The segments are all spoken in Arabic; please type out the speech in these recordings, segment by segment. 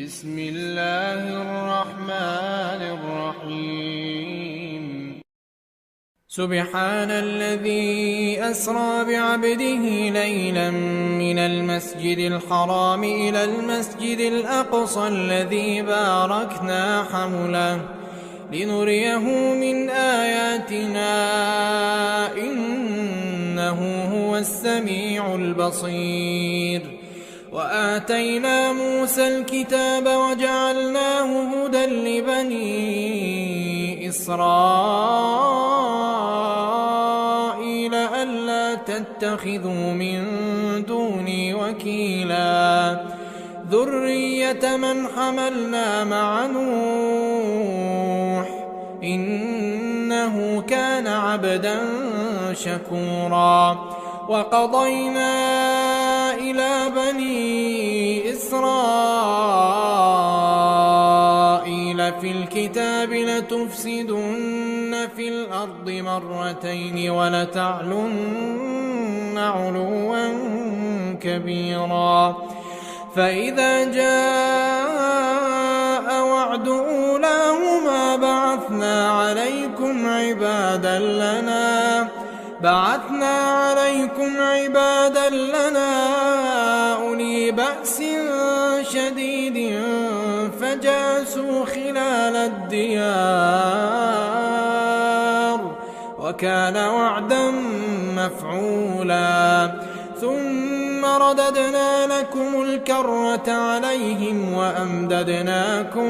بسم الله الرحمن الرحيم. سبحان الذي أسرى بعبده ليلا من المسجد الحرام إلى المسجد الأقصى الذي باركنا حوله لنريه من آياتنا إنه هو السميع البصير. وآتينا موسى الكتاب وجعلناه هدى لبني إسرائيل ألا تتخذوا من دوني وكيلا ذرية من حملنا مع نوح إنه كان عبدا شكورا. وقضينا إلى بني إسرائيل في الكتاب لتفسدن في الأرض مرتين ولتعلن علوا كبيرا. فإذا جاء وعد أولاهما بعثنا عليكم عبادا لنا أولي بأس شديد فجاسوا خلال الديار وكان وعدا مفعولا. ثم رددنا لكم الكرة عليهم وأمددناكم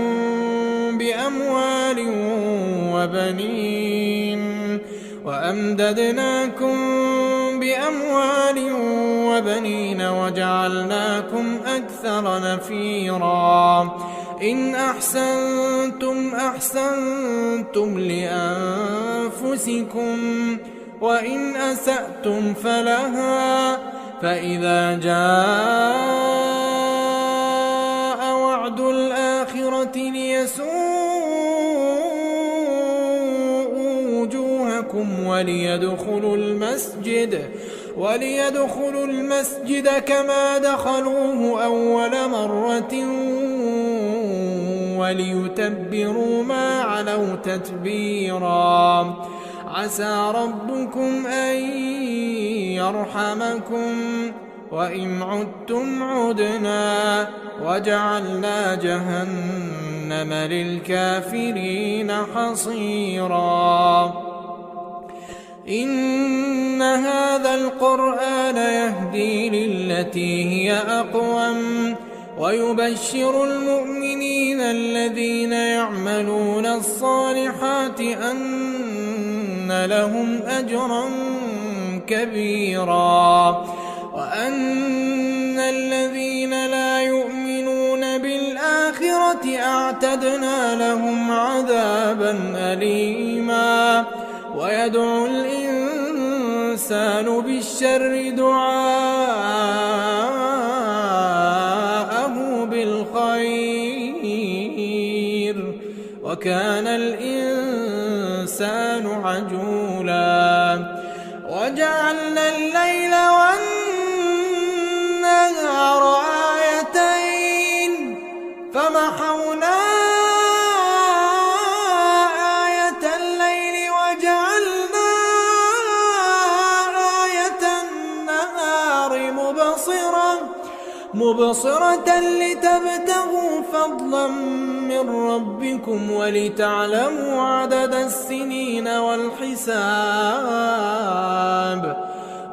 بأموال وبنين وجعلناكم أكثر نفيرا. إن أحسنتم لأنفسكم وإن أسأتم فلها. فإذا جاء وعد الآخرة ليسوءوا وجوهكم وليدخلوا المسجد كما دخلوه أول مرة وليتبروا ما علوا تتبيرا. عسى ربكم أن يرحمكم وإن عدتم عدنا وجعلنا جهنم للكافرين حصيرا. إن هذا القرآن يهدي للتي هي أقوم ويبشر المؤمنين الذين يعملون الصالحات أن لهم أجرا كبيرا وأن الذين لا يؤمنون بالآخرة أعتدنا لهم عذابا أليما. ويدعو الإنسان بالشر دعاءه بالخير وكان الإنسان عجولا. وجعلنا الليل والنهار آيتين فمحونا آية الليل وجعلنا آية النهار مبصرة لتبتغوا فضلا من ربكم ولتعلموا عدد السنين والحساب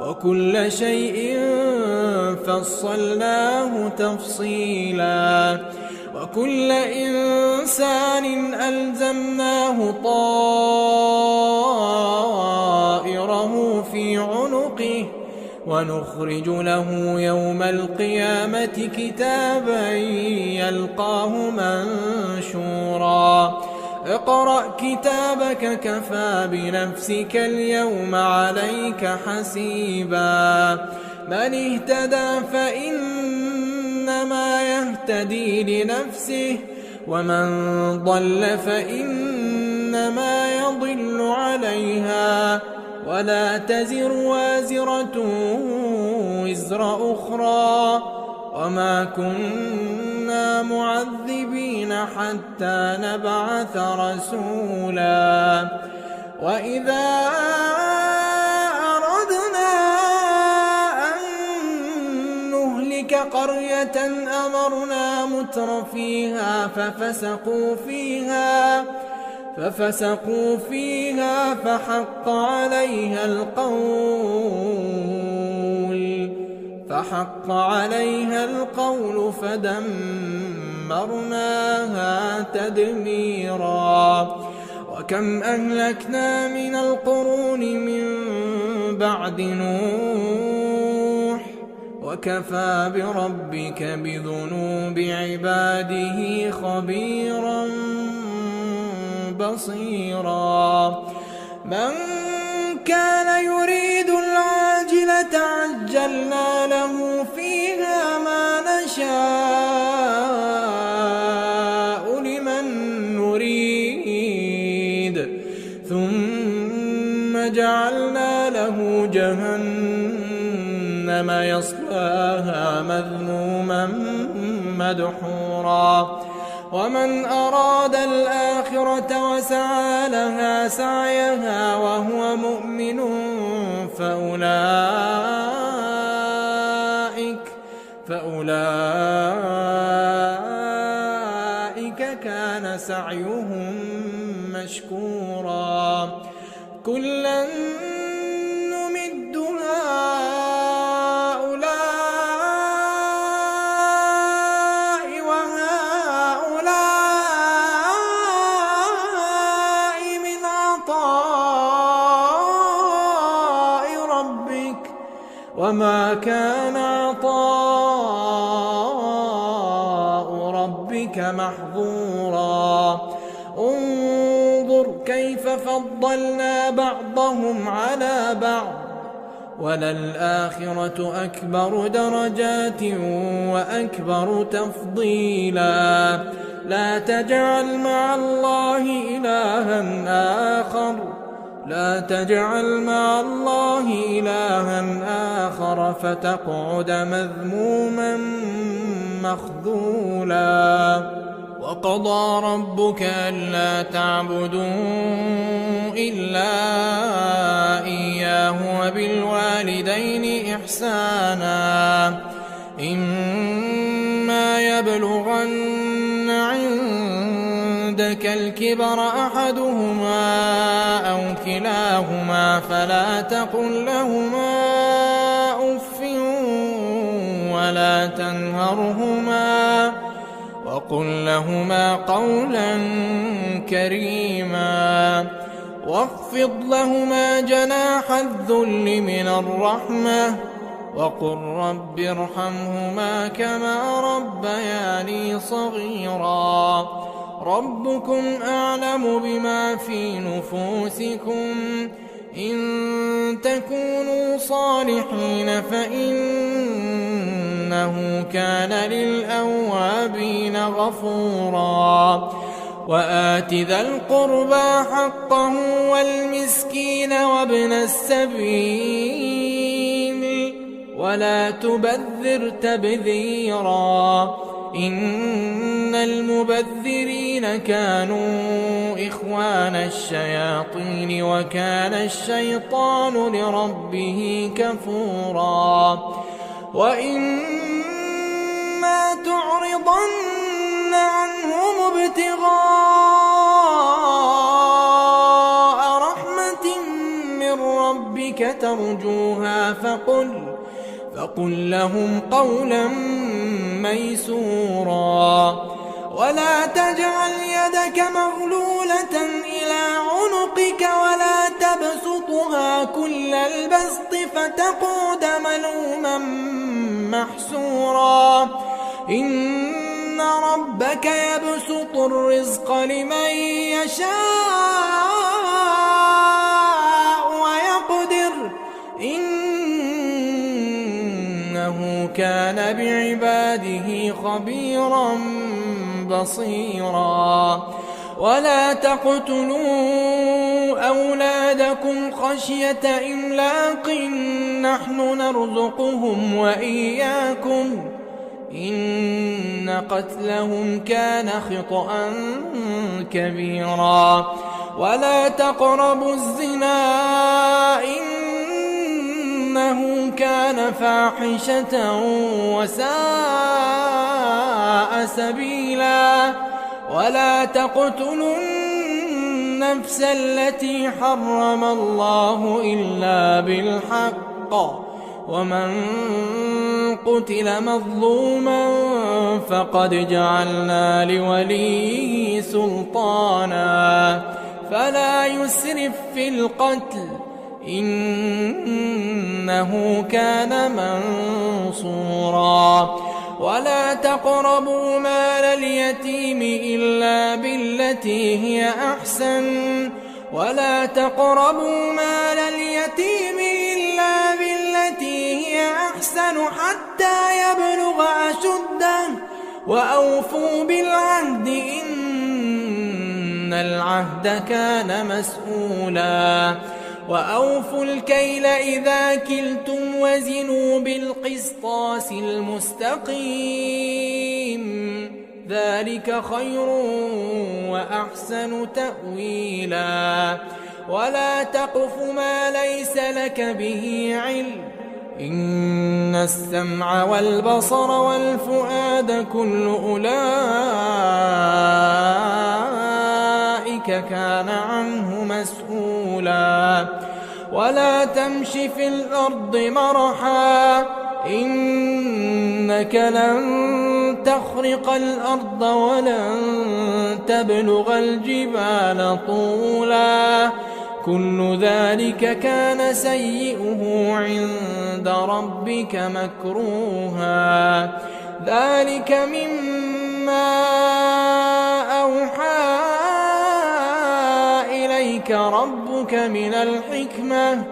وكل شيء فصلناه تفصيلا. وكل إنسان ألزمناه طائره في عنقه ونخرج له يوم القيامة كتابا يلقاه منشورا. اقرأ كتابك كفى بنفسك اليوم عليك حسيبا. من اهتدى فإنما يهتدي لنفسه ومن ضل فإنما يضل عليها ولا تزر وازرة وزر أخرى وما كنا معذبين حتى نبعث رسولا وإذا أردنا أن نهلك قرية أمرنا مترفيها ففسقوا فيها فحق عليها القول فدمرناها تدميرا وكم أهلكنا من القرون من بعد نوح وكفى بربك بذنوب عباده خبيرا بصيرا من كان يريد العاجلة عجلنا له فيها ما نشاء لمن نريد ثم جعلنا له جهنم يصلاها مذموما مدحورا ومن أراد الآخرة وسعى لها سعيها وهو مؤمن فأولئك كان سعيهم مشكورا كلا نمد هؤلاء وهؤلاء من عطاء ربك وما كان عطاء ربك محظورا انظر كيف فضلنا بعضهم على بعض وللآخرة أكبر درجات وأكبر تفضيلا لا تجعل مع الله إلها آخر فتقعد مذموما مخذولا وقضى ربك ألا تعبدوا إلا إياه وبالوالدين إحسانا إما يبلغن عندك الكبر أحدهما أو كلاهما فلا تقل لهما أف ولا تنهرهما وقل لهما قولا كريما واخفض لهما جناح الذل من الرحمة وقل رب ارحمهما كما ربياني صغيرا ربكم أعلم بما في نفوسكم إن تكونوا صالحين فإنه كان للأوابين غفورا وآت ذا القربى حقه والمسكين وابن السبيل ولا تبذر تبذيرا إن المبذرين كانوا إخوان الشياطين وكان الشيطان لربه كفورا وإما تعرضن عنهم ابتغاء رحمة من ربك ترجوها فقل لهم قولا ميسورا ولا تجعل يدك مغلولة إلى عنقك ولا تبسطها كل البسط فتقعد ملوما محسورا إن ربك يبسط الرزق لمن يشاء ويقدر إنه كان بعباده خبيرا بصيرا ولا تقتلوا أولادكم خشية إملاق نحن نرزقهم وإياكم إن قتلهم كان خطأ كبيرا ولا تقربوا الزنا إنه كان فاحشة وساء سبيلا ولا تقتلوا النفس التي حرم الله إلا بالحق ومن قتل مظلوما فقد جعلنا لوليه سلطانا فلا يسرف في القتل إنه كان منصورا ولا تقربوا مال اليتيم إلا بالتي هي أحسن ولا تقربوا مال اليتيم إلا بالتي هي أحسن حتى يبلغ أشده وأوفوا بالعهد إن العهد كان مسؤولا وأوفوا الكيل إذا كلتم وزنوا بالقسطاس المستقيم ذلك خير وأحسن تأويلا ولا تقف ما ليس لك به علم إن السمع والبصر والفؤاد كل أولئك كان عنه مسؤولا ولا تمش في الأرض مرحا إنك لن تخرق الأرض ولن تبلغ الجبال طولا كل ذلك كان سيئه عند ربك مكروها ذلك مما أوحى إليك ربك من الحكمة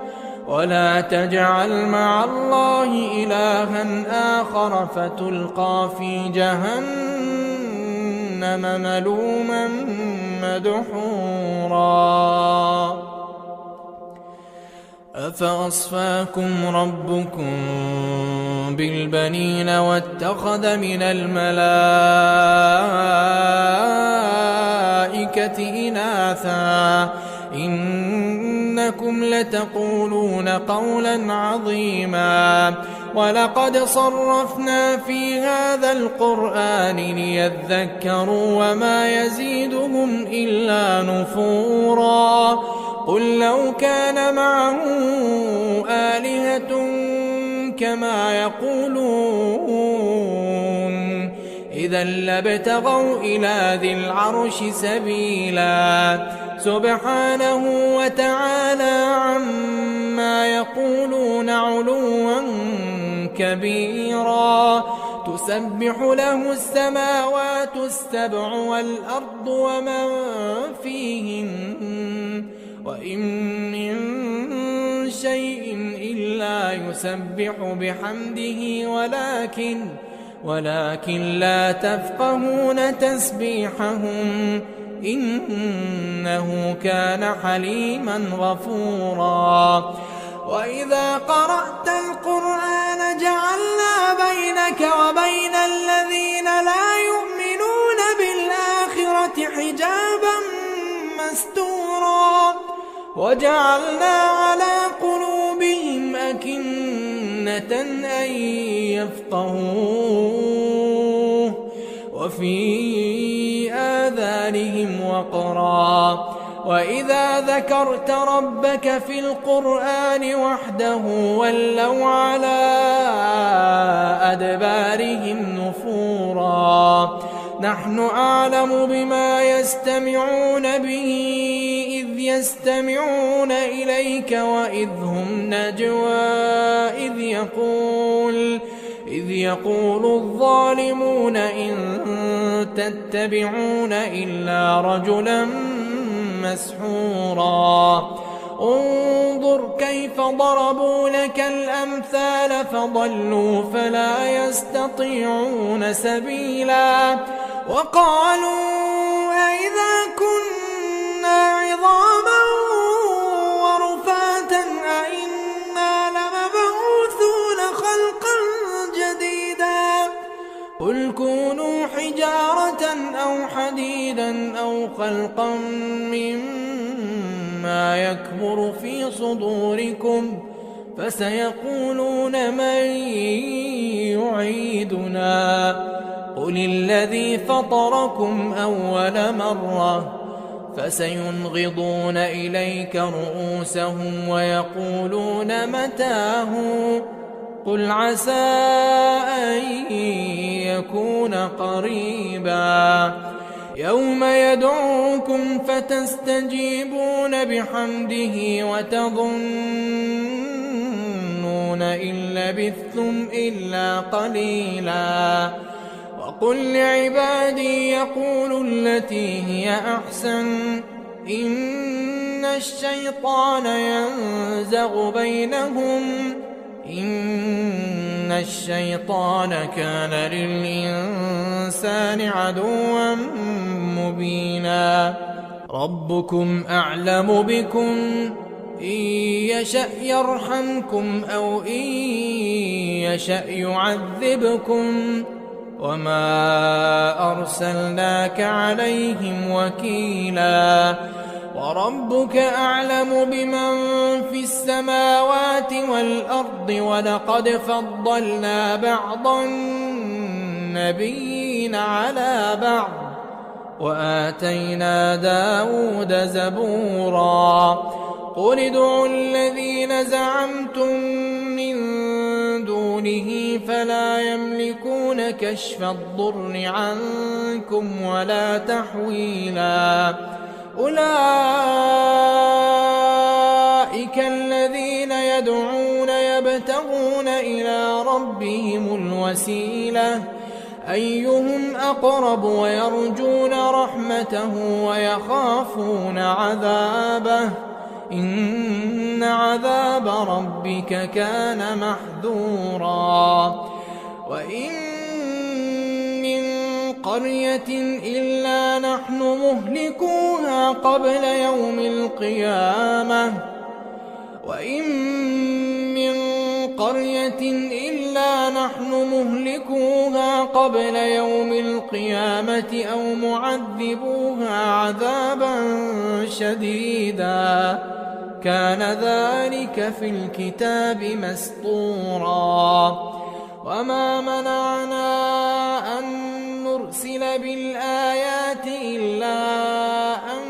ولا تجعل مع الله إلها آخر فتلقى في جهنم ملوما مدحورا أفأصفاكم ربكم بالبنين واتخذ من الملائكة إناثا إنكم لتقولون قولا عظيما ولقد صرفنا في هذا القرآن ليذكروا وما يزيدهم إلا نفورا قل لو كان معه آلهة كما يقولون إذا لابتغوا إلى ذي العرش سبيلا سبحانه وتعالى عما يقولون علوا كبيرا تسبح له السماوات السبع والأرض ومن فيهن وإن من شيء إلا يسبح بحمده ولكن لا تفقهون تسبيحهم إنه كان حليما غفورا وإذا قرأت القرآن جعلنا بينك وبين الذين لا يؤمنون بالآخرة حجابا مستورا وجعلنا على قلوبهم أكنة أن يفقهوه وفي آذانهم وقرا وإذا ذكرت ربك في القرآن وحده ولوا على أدبارهم نفورا نحن أعلم بما يستمعون به إذ يستمعون إليك وإذ هم نجوى إذ يقول الظالمون إن تتبعون إلا رجلا مسحورا انظر كيف ضربوا لك الأمثال فضلوا فلا يستطيعون سبيلا وقالوا أئذا كنا عظاما ورفاتا أئنا لمبعوثون خلقا جديدا واحدا أو خلقا مما يكبر في صدوركم فسيقولون من يعيدنا قل الذي فطركم أول مرة فسينغضون إليك رؤوسهم ويقولون متاه قل عسى أن يكون قريبا يوم يدعوكم فتستجيبون بحمده وتظنون إن لبثتم إلا قليلا وقل لعبادي يقولوا التي هي أحسن إن الشيطان ينزغ بينهم إن الشيطان كان للإنسان عدوا مبينا ربكم أعلم بكم إن يشأ يرحمكم أو إن يشأ يعذبكم وما أرسلناك عليهم وكيلا وربك أعلم بمن في السماوات والأرض ولقد فضلنا بعض النبيين على بعض وآتينا داود زبورا قل ادعوا الذين زعمتم من دونه فلا يملكون كشف الضر عنكم ولا تحويلا أولئك الذين يدعون يبتغون إلى ربهم الوسيلة أيهم أقرب ويرجون رحمته ويخافون عذابه إن عذاب ربك كان محذورا وإن من قرية إلا نحن مهلكوها قبل يوم القيامة وإن من قرية إلا نحن مهلكوها قبل يوم القيامة أو معذبوها عذابا شديدا كان ذلك في الكتاب مسطورا وما منعنا أن نرسل بالآيات إلا أن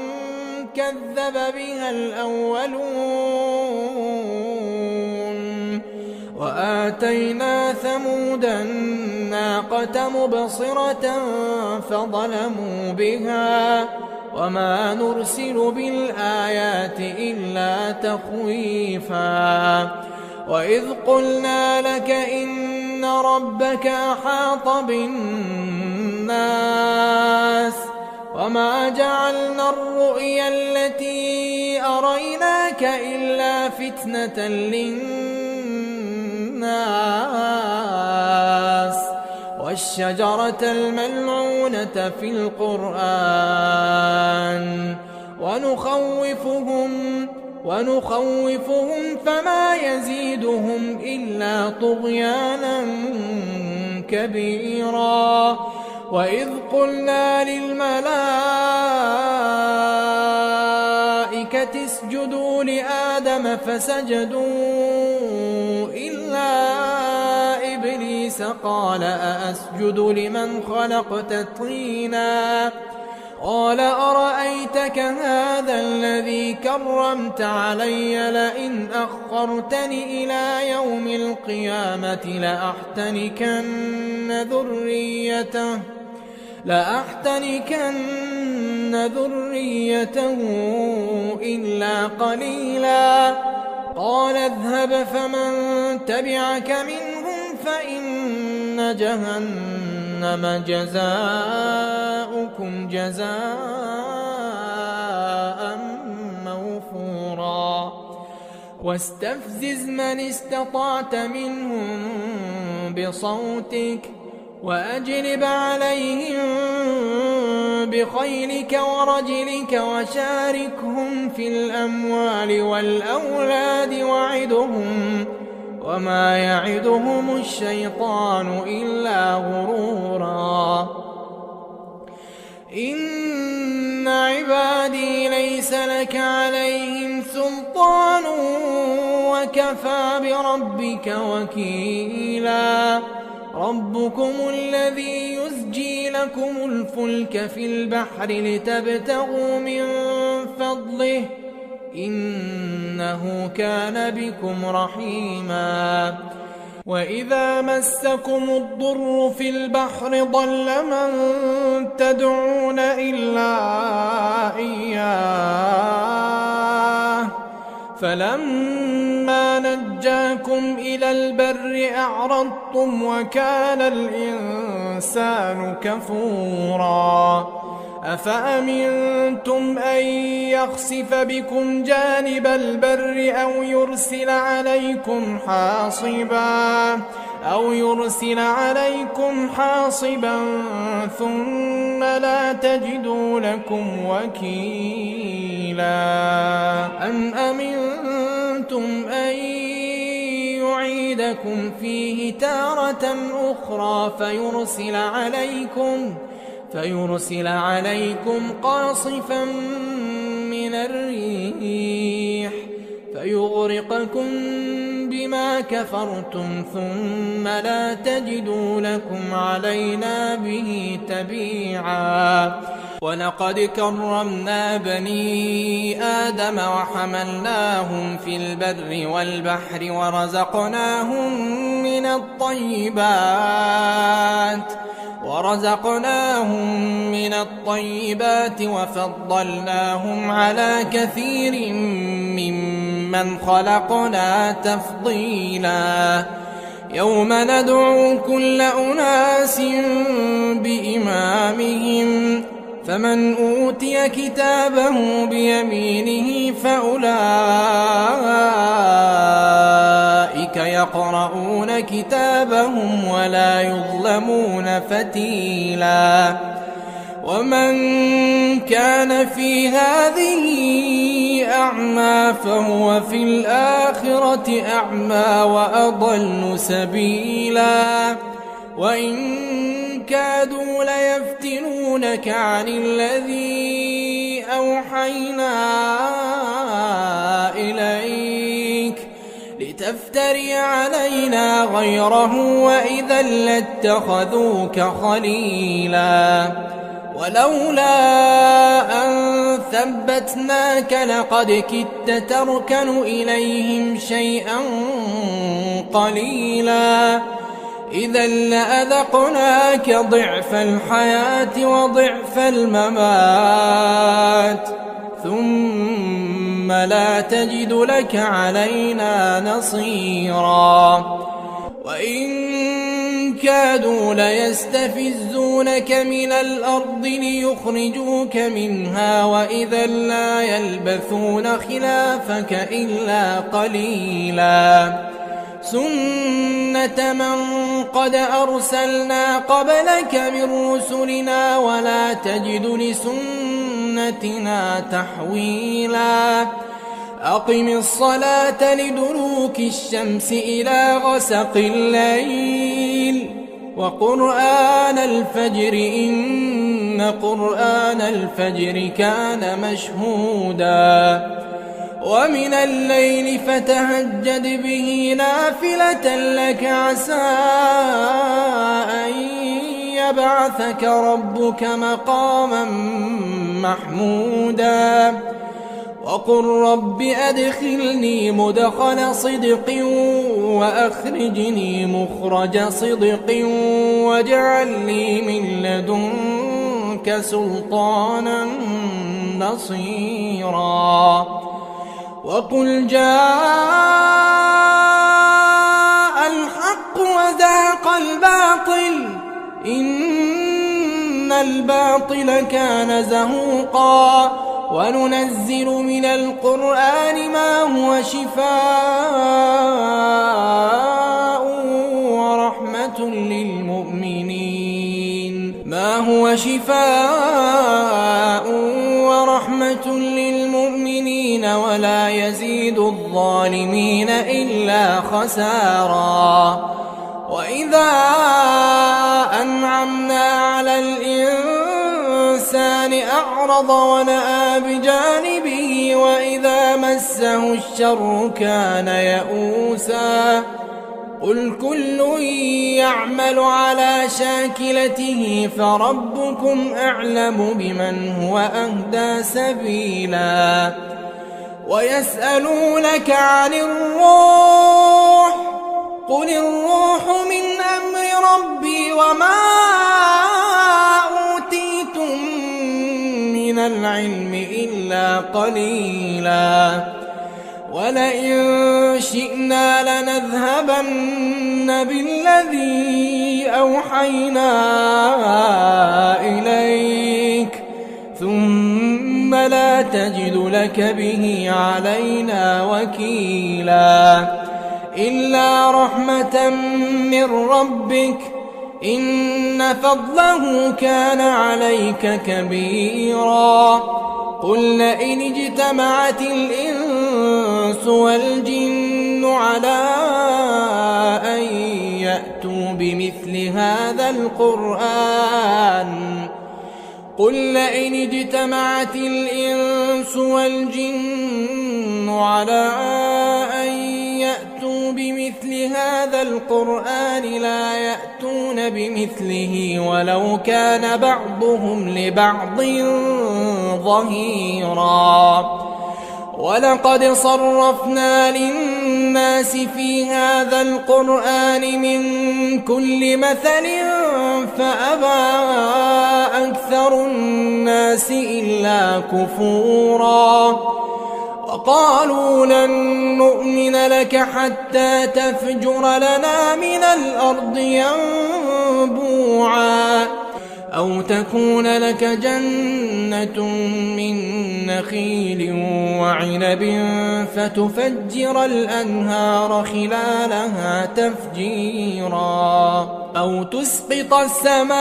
كذب بها الأولون وآتينا ثمود الناقة مبصرة فظلموا بها وما نرسل بالآيات إلا تخويفا وإذ قلنا لك إن ربك أحاط بالناس وما جعلنا الرؤيا التي أريناك إلا فتنة للناس والشجرة الملعونة في القرآن ونخوفهم فما يزيدهم إلا طغيانا كبيرا وإذ قلنا للملائكة اسجدوا لآدم فسجدوا إلا إبليس قال أأسجد لمن خلقت طينا قال أرأيتك هذا الذي كرمت علي لئن أخرتني إلى يوم القيامة لأحتنكن ذريته إلا قليلا قال اذهب فمن تبعك منهم فإن جهنم جزاؤكم جزاء موفورا واستفزز من استطعت منهم بصوتك وأجلب عليهم بخيلك ورجلك وشاركهم في الأموال والأولاد وعدهم وما يعدهم الشيطان إلا غرورا إن وليس لك عليهم سلطان وكفى بربك وكيلا. ربكم الذي يزجي لكم الفلك في البحر لتبتغوا من فضله إنه كان بكم رحيما. وإذا مسكم الضر في البحر ضل من تدعون إلا إياه فلما نجاكم إلى البر أعرضتم وكان الإنسان كفورا. أفأمنتم أن يخسف بكم جانب البر أو يرسل عليكم حاصبا ثم لا تجدوا لكم وكيلا. أم أمنتم أن يعيدكم فيه تارة أخرى فيرسل عليكم قاصفا من الريح فيغرقكم بما كفرتم ثم لا تجدوا لكم علينا به تبيعا. ولقد كرمنا بني آدم وحملناهم في البر والبحر ورزقناهم من الطيبات وفضلناهم على كثير ممن خلقنا تفضيلا. يوم ندعو كل أناس بإمامهم فمن أوتي كتابه بيمينه فأولئك يقرؤون كتابهم ولا يظلمون فتيلا. ومن كان في هذه أعمى فهو في الآخرة أعمى وأضل سبيلا. وإن كادوا ليفتنونك عن الذي أوحينا إليك لتفتري علينا غيره وإذا لاتخذوك خليلا. ولولا أن ثبتناك لقد كدت تركن إليهم شيئا قليلا. إذا لأذقناك ضعف الحياة وضعف الممات ثم لا تجد لك علينا نصيرا. وإن كادوا ليستفزونك من الأرض ليخرجوك منها وإذا لا يلبثون خلافك إلا قليلا. سنة من قد أرسلنا قبلك من رسلنا ولا تجد لسنتنا تحويلا. أقم الصلاة لدلوك الشمس إلى غسق الليل وقرآن الفجر إن قرآن الفجر كان مشهودا. ومن الليل فتهجد به نافلة لك عسى أن يبعثك ربك مقاما محمودا. وقل رب أدخلني مدخل صدق وأخرجني مخرج صدق واجعل لي من لدنك سلطانا نصيرا. وقل جاء الحق وزهق الباطل إن الباطل كان زهوقا. وننزل من القرآن ما هو شفاء ورحمة للمؤمنين ولا يزيد الظالمين إلا خسارا. وإذا أنعمنا على الإنسان الإنسان أعرض ونأى بجانبه وإذا مسه الشر كان يئوسا قل كل يعمل على شاكلته فربكم أعلم بمن هو أهدى سبيلا ويسألونك عن الروح قل الروح من أمر ربي وما أوتيتم من العلم إلا قليلا ولئن شئنا لنذهبن بالذي أوحينا إليك ثم لا تجد لك به علينا وكيلا إلا رحمة من ربك إن فضله كان عليك كبيرا قل لئن اجتمعت الإنس والجن على أن يأتوا بمثل هذا القرآن قل لئن اجتمعت الإنس والجن على أن يأتوا بمثل هذا القرآن لا يأتون بمثله ولو كان بعضهم لبعض ظهيرا ولقد صرفنا للناس في هذا القرآن من كل مثل فأبى أكثر الناس إلا كفورا وقالوا لن نؤمن لك حتى تفجر لنا من الأرض ينبوعا أو تكون لك جنة من نخيل وعنب فتفجر الأنهار خلالها تفجيرا أو تسقط السماء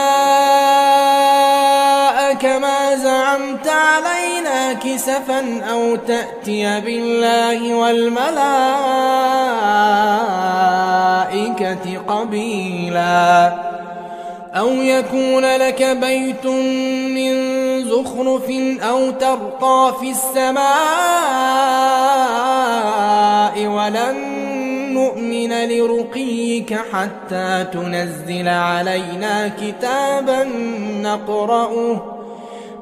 كما زعمت علينا كسفا أو تأتي بالله والملائكة قبيلا أو يكون لك بيت من زخرف أو ترقى في السماء ولن نؤمن لرقيك حتى تنزل علينا كتابا نقرأه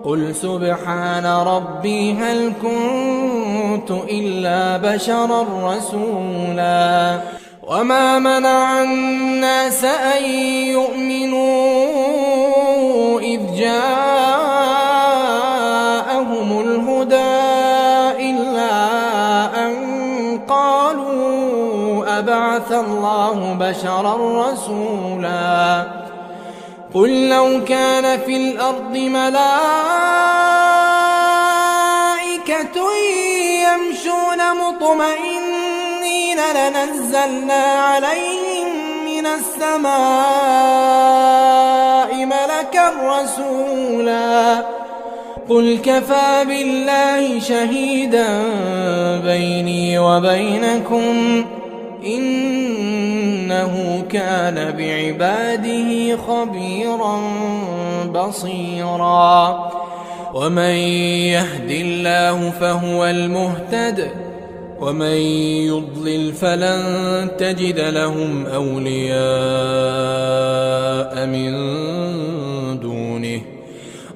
قل سبحان ربي هل كنت إلا بشرا رسولا وما منع الناس أن يؤمنوا إذ جاءهم الهدى إلا أن قالوا أبعث الله بشرا رسولا قل لو كان في الأرض ملائكة يمشون مطمئنين لنزلنا عليهم من السماء ملكا رسولا قل كفى بالله شهيدا بيني وبينكم إنه كان بعباده خبيرا بصيرا ومن يهد الله فهو المهتد ومن يضلل فلن تجد لهم أولياء من دونه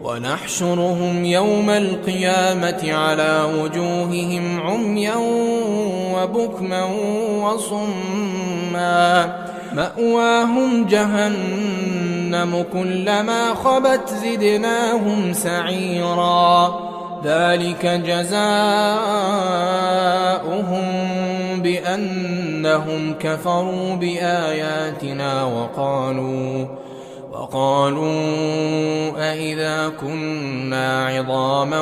ونحشرهم يوم القيامة على وجوههم عميا وبكما وصما مأواهم جهنم كلما خبت زدناهم سعيرا ذلك جزاؤهم بأنهم كفروا بآياتنا وقالوا أئذا كنا عظاما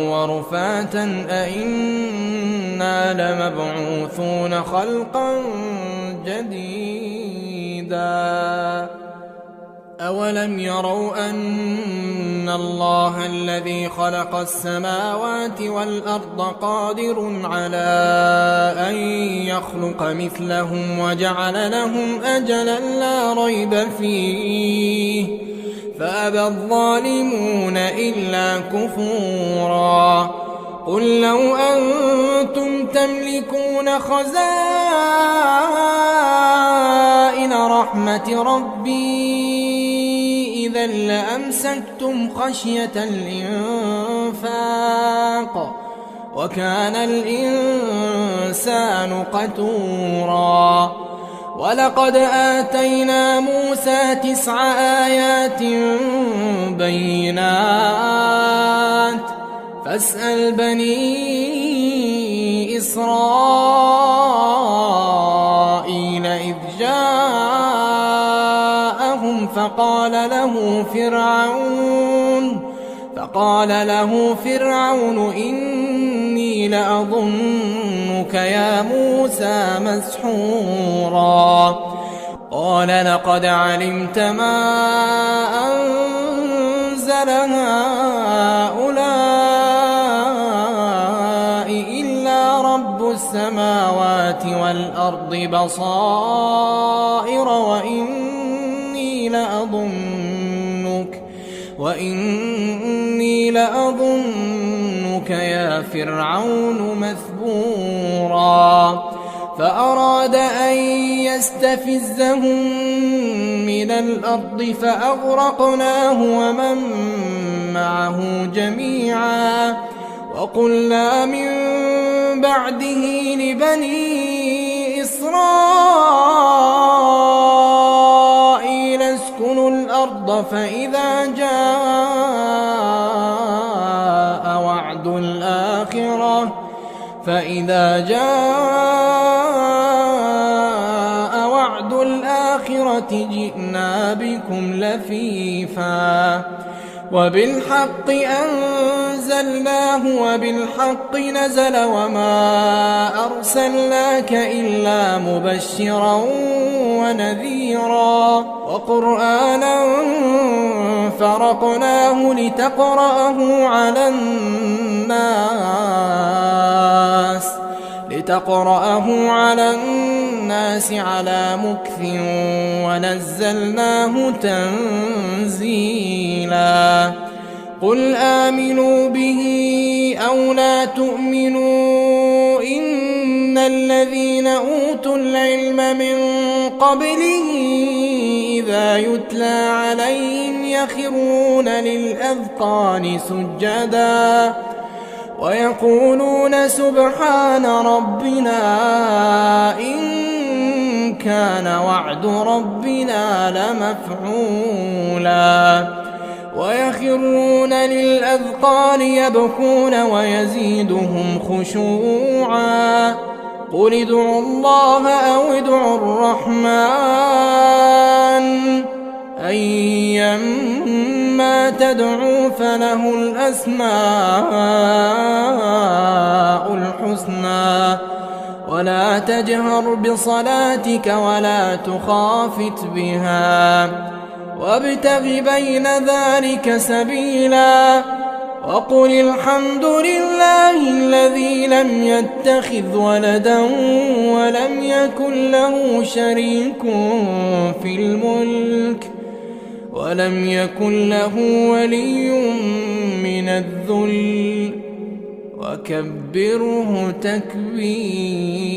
ورفاتا أئنا لمبعوثون خلقا جديدا أولم يروا أن الله الذي خلق السماوات والأرض قادر على أن يخلق مثلهم وجعل لهم أجلا لا ريب فيه فأبى الظالمون إلا كفورا قل لو أنتم تملكون خزائن رحمة ربي إذا لأمسكتم خشية الإنفاق وكان الإنسان قتورا ولقد آتينا موسى 9 آيات بينات فاسأل بني إسرائيل إذ جاءهم فقال له فرعون إني لأظنك يا موسى مسحورا قال لقد علمت ما أنزل هؤلاء إلا رب السماوات والأرض بصائر وإني لأظنك يا فرعون مثبورا فأراد أن يستفزهم من الأرض فأغرقناه ومن معه جميعا وقلنا من بعده لبني إسرائيل اسكنوا الأرض فإذا جاء وعد الآخرة جئنا بكم لفيفا وبالحق أنزلناه وبالحق نزل وما أرسلناك إلا مبشرا ونذيرا وقرآنا فرقناه لتقرأه على الناس على مكث ونزلناه تنزيلا قل آمنوا به أو لا تؤمنوا إن الذين أوتوا العلم من قبله إذا يتلى عليهم يخرون للأذقان سجدا ويقولون سبحان ربنا إن كان وعد ربنا لمفعولا ويخرون للأذقان يبكون ويزيدهم خشوعا قل ادعوا الله أو ادعوا الرحمن أيما تدعوا فله الأسماء الحسنى ولا تجهر بصلاتك ولا تخافت بها وابتغ بين ذلك سبيلا وقل الحمد لله الذي لم يتخذ ولدا ولم يكن له شريك في الملك ولم يكن له ولي من الذل وكبره تكبيرا.